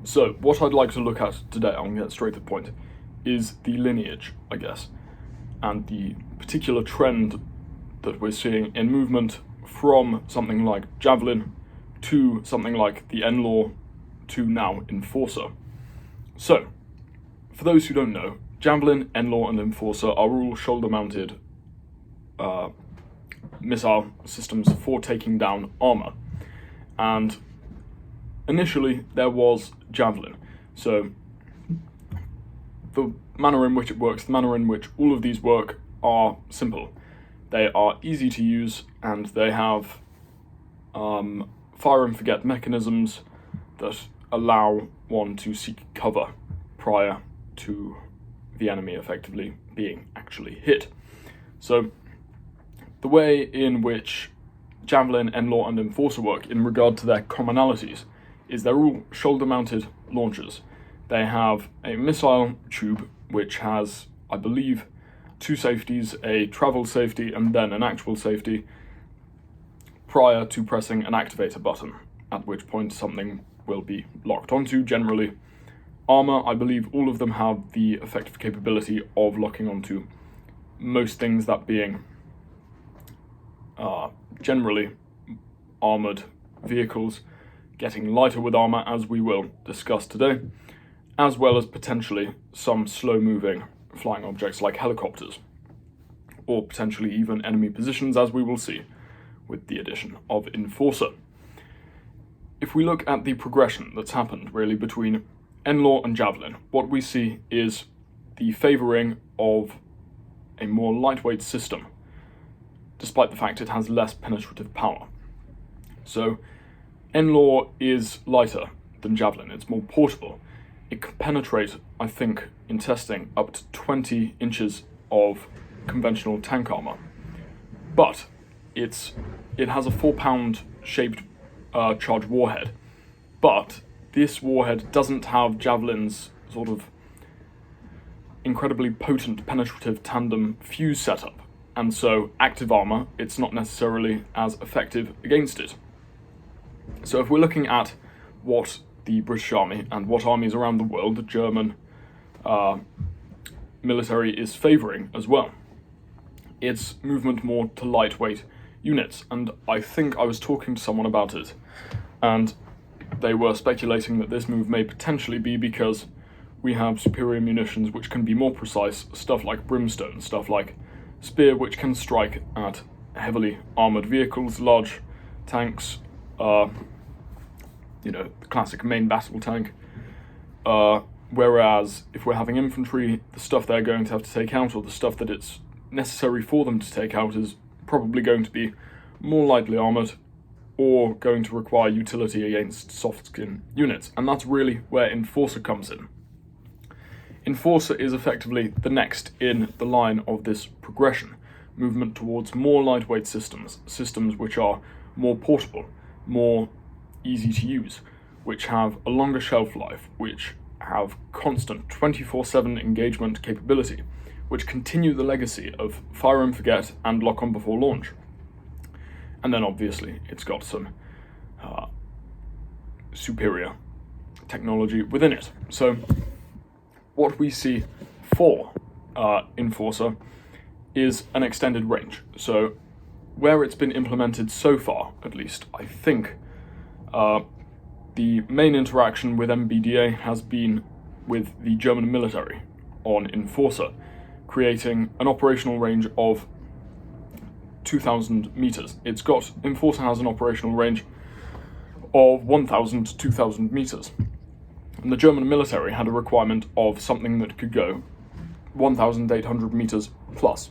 So what I'd like to look at today, I'm going to get straight to the point, is the lineage, I guess, and the particular trend that we're seeing in movement from something like Javelin to something like the NLAW to now Enforcer. So, for those who don't know, Javelin, NLAW and Enforcer are all shoulder-mounted missile systems for taking down armor. And initially there was Javelin. So the manner in which it works, the manner in which all of these work are simple. They are easy to use and they have fire and forget mechanisms that allow one to seek cover prior to the enemy effectively being actually hit. So the way in which Javelin, NLAW and Enforcer work in regard to their commonalities is they're all shoulder-mounted launchers. They have a missile tube which has, I believe, two safeties, a travel safety and then an actual safety, prior to pressing an activator button, at which point something will be locked onto, generally armor. I believe all of them have the effective capability of locking onto most things, that being generally armored vehicles, getting lighter with armor, as we will discuss today, as well as potentially some slow-moving flying objects like helicopters, or potentially even enemy positions, as we will see with the addition of Enforcer. If we look at the progression that's happened really between NLAW and Javelin, what we see is the favouring of a more lightweight system, despite the fact it has less penetrative power. So NLAW is lighter than Javelin, it's more portable. It can penetrate, I think, in testing, up to 20 inches of conventional tank armor. But it has a 4-pound shaped charged warhead. But this warhead doesn't have Javelin's sort of incredibly potent penetrative tandem fuse setup. And so active armor, it's not necessarily as effective against it. So if we're looking at what the British Army and what armies around the world, the German military is favouring as well, it's movement more to lightweight units. And I think I was talking to someone about it, and they were speculating that this move may potentially be because we have superior munitions which can be more precise, stuff like Brimstone, stuff like Spear, which can strike at heavily armoured vehicles, large tanks, the classic main battle tank. Whereas if we're having infantry, the stuff they're going to have to take out, or the stuff that it's necessary for them to take out, is probably going to be more lightly armoured, or going to require utility against soft skin units. And that's really where Enforcer comes in. Enforcer is effectively the next in the line of this progression, movement towards more lightweight systems which are more portable, more easy to use, which have a longer shelf life, which have constant 24/7 engagement capability, which continue the legacy of fire and forget and lock on before launch. And then obviously it's got some superior technology within it. So what we see for Enforcer is an extended range. So where it's been implemented so far, at least, I think the main interaction with MBDA has been with the German military on Enforcer, creating an operational range of 2,000 meters. Enforcer has an operational range of 1,000 to 2,000 meters. And the German military had a requirement of something that could go 1,800 meters plus.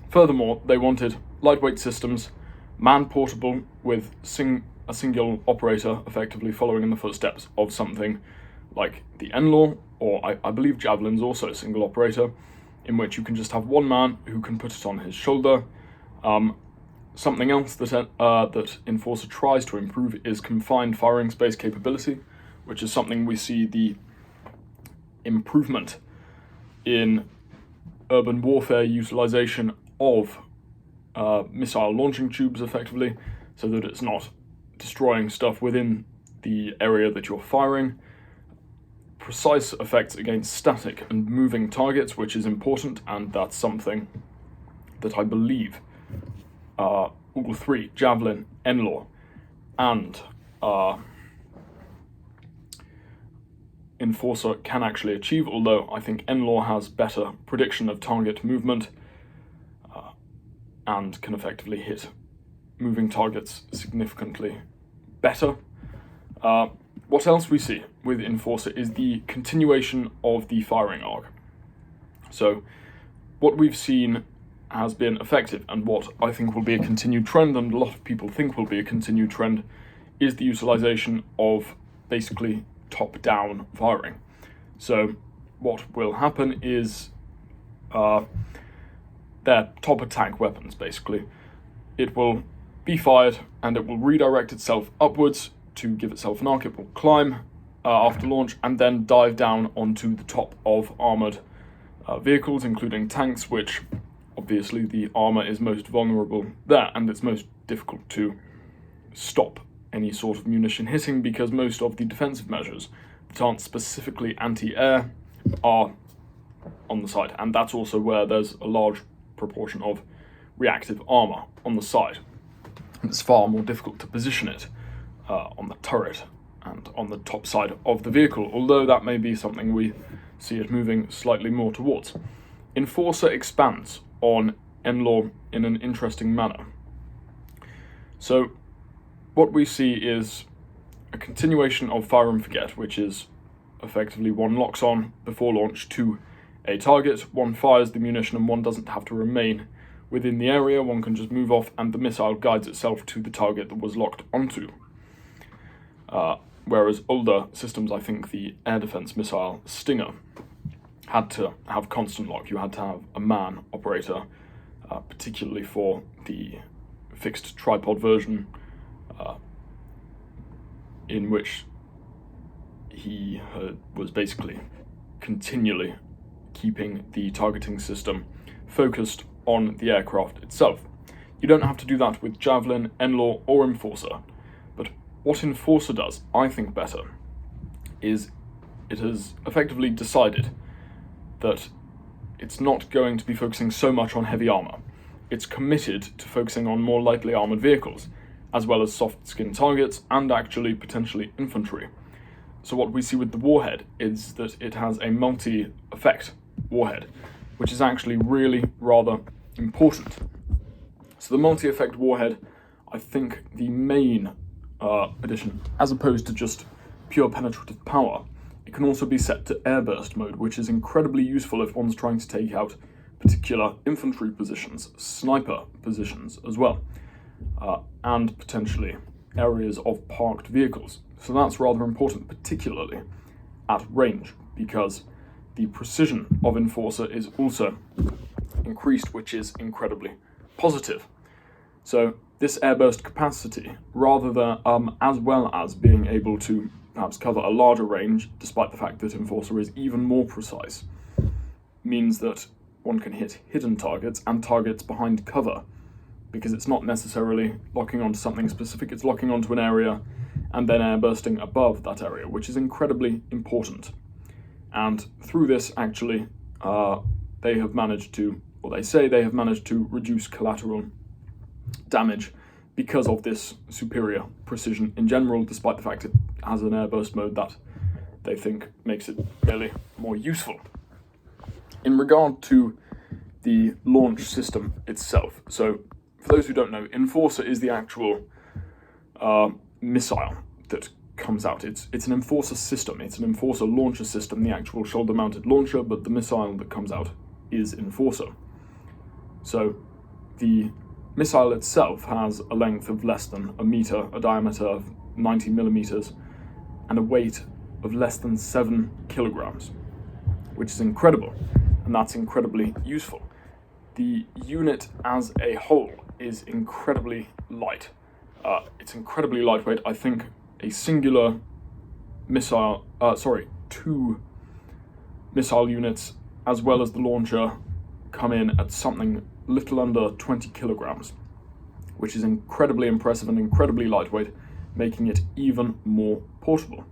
Furthermore, they wanted lightweight systems, man-portable, with a single operator effectively following in the footsteps of something like the NLAW, or I believe Javelin's also a single operator, in which you can just have one man who can put it on his shoulder. Something else that Enforcer tries to improve is confined firing space capability, which is something we see the improvement in urban warfare utilization of missile launching tubes effectively, so that it's not destroying stuff within the area that you're firing, precise effects against static and moving targets, which is important, and that's something that I believe all three, Javelin, NLAW, and Enforcer can actually achieve, although I think NLAW has better prediction of target movement and can effectively hit moving targets significantly better. What else we see with Enforcer is the continuation of the firing arc. So what we've seen has been effective, and what I think will be a continued trend, and a lot of people think will be a continued trend, is the utilization of basically top-down firing. So what will happen is they're top attack weapons, basically. It will be fired and it will redirect itself upwards to give itself an arc. It will climb after launch and then dive down onto the top of armoured vehicles, including tanks, which obviously the armour is most vulnerable there, and it's most difficult to stop any sort of munition hitting because most of the defensive measures that aren't specifically anti-air are on the side, and that's also where there's a large proportion of reactive armour on the side. It's far more difficult to position it on the turret and on the top side of the vehicle, although that may be something we see it moving slightly more towards. Enforcer expands on NLAW in an interesting manner. So what we see is a continuation of fire and forget, which is effectively one locks on before launch to a target, one fires the munition, and one doesn't have to remain within the area. One can just move off and the missile guides itself to the target that was locked onto. Whereas older systems, I think the air defense missile Stinger, had to have constant lock. You had to have a man operator, particularly for the fixed tripod version, in which he was basically continually keeping the targeting system focused on the aircraft itself. You don't have to do that with Javelin, NLAW, or Enforcer, but what Enforcer does, I think, better, is it has effectively decided that it's not going to be focusing so much on heavy armour. It's committed to focusing on more lightly armoured vehicles, as well as soft-skin targets, and actually potentially infantry. So what we see with the warhead is that it has a multi-effect warhead, which is actually really rather important. So the multi-effect warhead, I think the main addition, as opposed to just pure penetrative power, it can also be set to airburst mode, which is incredibly useful if one's trying to take out particular infantry positions, sniper positions as well, and potentially areas of parked vehicles. So that's rather important, particularly at range, because the precision of Enforcer is also increased, which is incredibly positive. So this airburst capacity, rather than as well as being able to perhaps cover a larger range, despite the fact that Enforcer is even more precise, means that one can hit hidden targets and targets behind cover, because it's not necessarily locking onto something specific, it's locking onto an area and then airbursting above that area, which is incredibly important. And through this, actually, they have managed to, or they say they have managed to reduce collateral damage because of this superior precision in general, despite the fact it has an airburst mode that they think makes it really more useful. In regard to the launch system itself, so for those who don't know, Enforcer is the actual missile that comes out. It's an Enforcer system, it's an Enforcer launcher system, the actual shoulder-mounted launcher, but the missile that comes out is Enforcer. So the missile itself has a length of less than a meter, a diameter of 90 millimeters, and a weight of less than 7 kilograms, which is incredible, and that's incredibly useful. The unit as a whole is incredibly light. It's incredibly lightweight. I think a singular missile, two missile units, as well as the launcher, come in at something little under 20 kilograms, which is incredibly impressive and incredibly lightweight, making it even more portable.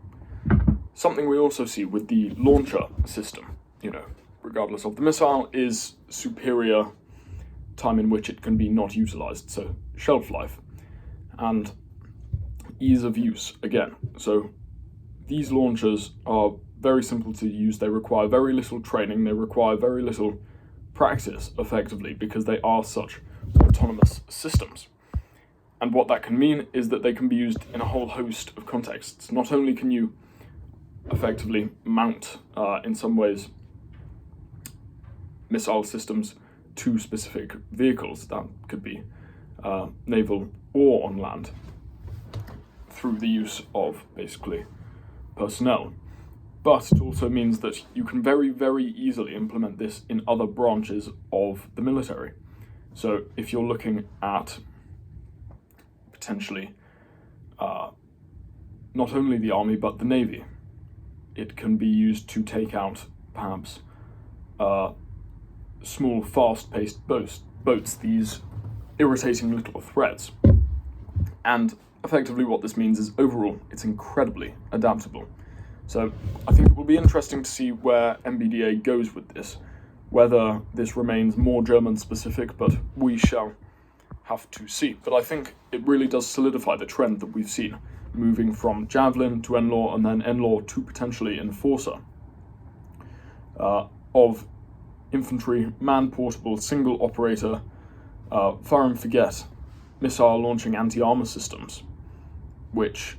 Something we also see with the launcher system, regardless of the missile, is superior time in which it can be not utilized, so shelf life, and ease of use again. So these launchers are very simple to use, they require very little training, they require very little practice effectively because they are such autonomous systems. And what that can mean is that they can be used in a whole host of contexts. Not only can you effectively mount, in some ways, missile systems to specific vehicles, that could be naval or on land, through the use of basically personnel. But it also means that you can very, very easily implement this in other branches of the military. So if you're looking at potentially not only the Army but the Navy, it can be used to take out perhaps small, fast-paced boats, these irritating little threads. And effectively what this means is overall it's incredibly adaptable. So I think it will be interesting to see where MBDA goes with this, whether this remains more German specific, but we shall have to see. But I think it really does solidify the trend that we've seen, moving from Javelin to NLAW and then NLAW to potentially Enforcer, of infantry, man-portable, single operator, fire and forget, missile launching anti-armour systems, which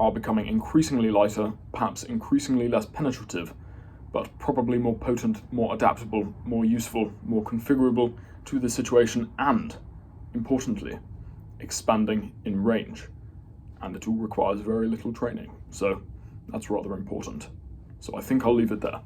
are becoming increasingly lighter, perhaps increasingly less penetrative, but probably more potent, more adaptable, more useful, more configurable to the situation, and, importantly, expanding in range. And it all requires very little training, so that's rather important. So I think I'll leave it there.